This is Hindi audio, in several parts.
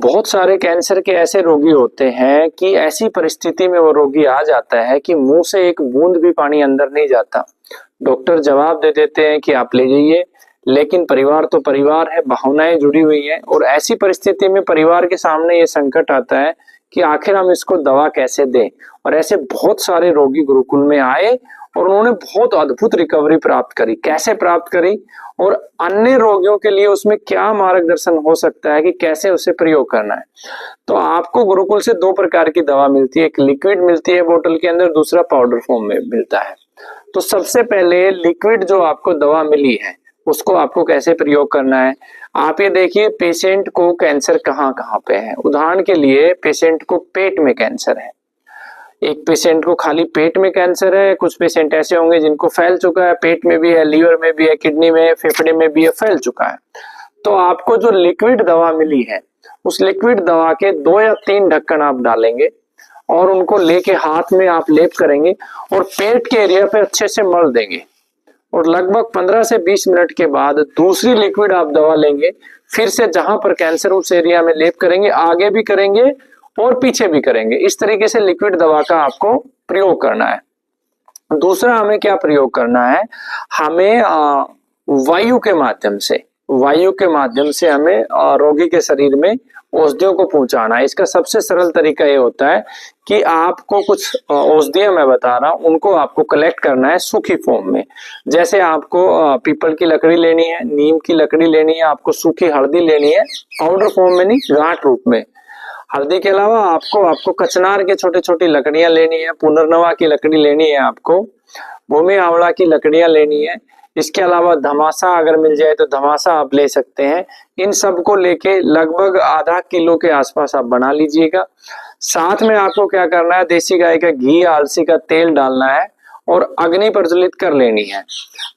बहुत सारे कैंसर के ऐसे रोगी होते हैं कि ऐसी परिस्थिति में वो रोगी आ जाता है कि मुंह से एक बूंद भी पानी अंदर नहीं जाता। डॉक्टर जवाब दे देते हैं कि आप ले जाइए, लेकिन परिवार तो परिवार है, भावनाएं जुड़ी हुई हैं और ऐसी परिस्थिति में परिवार के सामने ये संकट आता है कि आखिर हम इसको दवा कैसे दें। और ऐसे बहुत सारे रोगी गुरुकुल में आए और उन्होंने बहुत अद्भुत रिकवरी प्राप्त करी। कैसे प्राप्त करी और अन्य रोगियों के लिए उसमें क्या मार्गदर्शन हो सकता है कि कैसे उसे प्रयोग करना है। तो आपको गुरुकुल से दो प्रकार की दवा मिलती है, एक लिक्विड मिलती है बोतल के अंदर, दूसरा पाउडर फॉर्म में मिलता है। तो सबसे पहले लिक्विड जो आपको दवा मिली है उसको आपको कैसे प्रयोग करना है। आप ये देखिए पेशेंट को कैंसर कहाँ कहाँ पे है। उदाहरण के लिए पेशेंट को पेट में कैंसर है, एक पेशेंट को खाली पेट में कैंसर है, कुछ पेशेंट ऐसे होंगे जिनको फैल चुका है, पेट में भी है, लीवर में भी है, किडनी में है, फेफड़े में भी है, फैल चुका है। तो आपको जो लिक्विड दवा मिली है उस लिक्विड दवा के 2 या 3 ढक्कन आप डालेंगे और उनको लेके हाथ में आप लेप करेंगे और पेट के एरिया पे अच्छे से मल देंगे और लगभग 15 से 20 मिनट के बाद दूसरी लिक्विड आप दवा लेंगे, फिर से जहां पर कैंसर उस एरिया में लेप करेंगे, आगे भी करेंगे और पीछे भी करेंगे। इस तरीके से लिक्विड दवा का आपको प्रयोग करना है। दूसरा हमें क्या प्रयोग करना है, हमें वायु के माध्यम से हमें रोगी के शरीर में औषधियों को पहुंचाना है। इसका सबसे सरल तरीका ये होता है कि आपको कुछ औषधियां मैं बता रहा हूं, उनको आपको कलेक्ट करना है सूखी फॉर्म में। जैसे आपको पीपल की लकड़ी लेनी है, नीम की लकड़ी लेनी है, आपको सूखी हल्दी लेनी है, पाउडर फॉर्म में नहीं, गांठ रूप में। हल्दी के अलावा आपको कचनार के छोटे छोटी लकड़ियां लेनी है, पुनर्नवा की लकड़ी लेनी है, आपको भूमि आवड़ा की लकड़ियां लेनी है। इसके अलावा धमासा अगर मिल जाए तो धमासा आप ले सकते हैं। इन सब को लेके लगभग आधा किलो के आसपास आप बना लीजिएगा। साथ में आपको क्या करना है, देसी गाय का घी, अलसी का तेल डालना है और अग्नि प्रज्वलित कर लेनी है।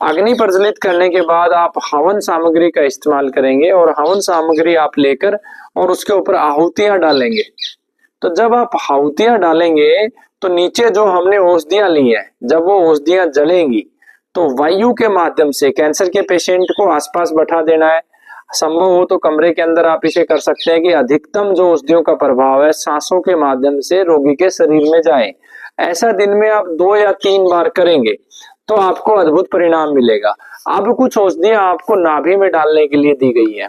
अग्नि प्रज्वलित करने के बाद आप हवन सामग्री का इस्तेमाल करेंगे और हवन सामग्री आप लेकर और उसके ऊपर आहुतियां डालेंगे। तो जब आप आहुतियां डालेंगे तो नीचे जो हमने औषधियां ली है, जब वो औषधियां जलेंगी तो वायु के माध्यम से कैंसर के पेशेंट को आसपास बैठा देना है। संभव हो तो कमरे के अंदर आप इसे कर सकते हैं कि अधिकतम जो औषधियों का प्रभाव है सांसों के माध्यम से रोगी के शरीर में जाए। ऐसा दिन में आप 2 या 3 बार करेंगे तो आपको अद्भुत परिणाम मिलेगा। अब कुछ औषधियां आपको नाभि में डालने के लिए दी गई है,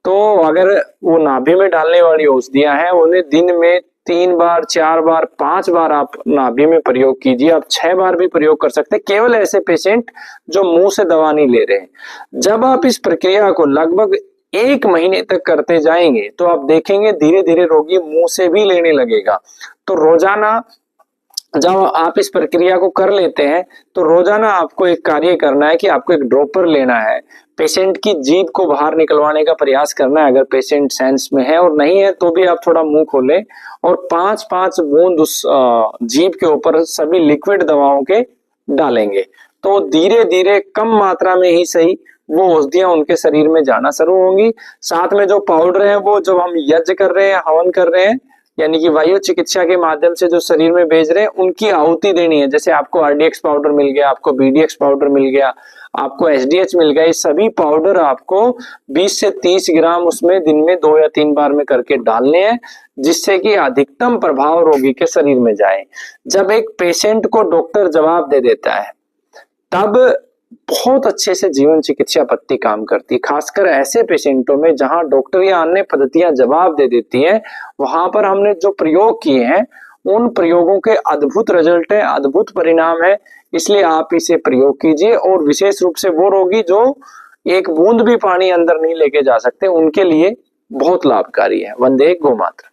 तो अगर वो नाभि में डालने वाली औषधियां हैं उन्हें दिन में 3 बार, 4 बार, 5 बार आप नाभि में प्रयोग कीजिए। आप 6 बार भी प्रयोग कर सकते हैं, केवल ऐसे पेशेंट जो मुंह से दवा नहीं ले रहे। जब आप इस प्रक्रिया को लगभग 1 महीने तक करते जाएंगे तो आप देखेंगे धीरे धीरे रोगी मुंह से भी लेने लगेगा। तो रोजाना जब आप इस प्रक्रिया को कर लेते हैं तो रोजाना आपको एक कार्य करना है कि आपको एक ड्रॉपर लेना है, पेशेंट की जीभ को बाहर निकलवाने का प्रयास करना है। अगर पेशेंट सेंस में है और नहीं है तो भी आप थोड़ा मुंह खोलें और 5-5 बूंद उस जीभ के ऊपर सभी लिक्विड दवाओं के डालेंगे। तो धीरे धीरे कम मात्रा में ही सही वो औषधियां उनके शरीर में जाना शुरू होंगी। साथ में जो पाउडर है वो जब हम यज्ञ कर रहे हैं, हवन कर रहे हैं, यानी कि वायु चिकित्सा के माध्यम से जो शरीर में भेज रहे हैं उनकी आहुति देनी है। जैसे आपको आरडीएक्स पाउडर मिल गया, आपको बीडीएक्स पाउडर मिल गया, आपको एसडीएच मिल गया, ये सभी पाउडर आपको 20 से 30 ग्राम उसमें दिन में 2 या 3 बार में करके डालने हैं, जिससे कि अधिकतम प्रभाव रोगी के शरीर में जाए। जब एक पेशेंट को डॉक्टर जवाब दे देता है तब बहुत अच्छे से जीवन चिकित्सा पद्धति काम करती है। खासकर ऐसे पेशेंटों में जहां डॉक्टर या अन्य पद्धतियां जवाब दे देती हैं, वहां पर हमने जो प्रयोग किए हैं उन प्रयोगों के अद्भुत रिजल्ट है, अद्भुत परिणाम है। इसलिए आप इसे प्रयोग कीजिए और विशेष रूप से वो रोगी जो एक बूंद भी पानी अंदर नहीं लेके जा सकते उनके लिए बहुत लाभकारी है। वंदे गौ मातरम।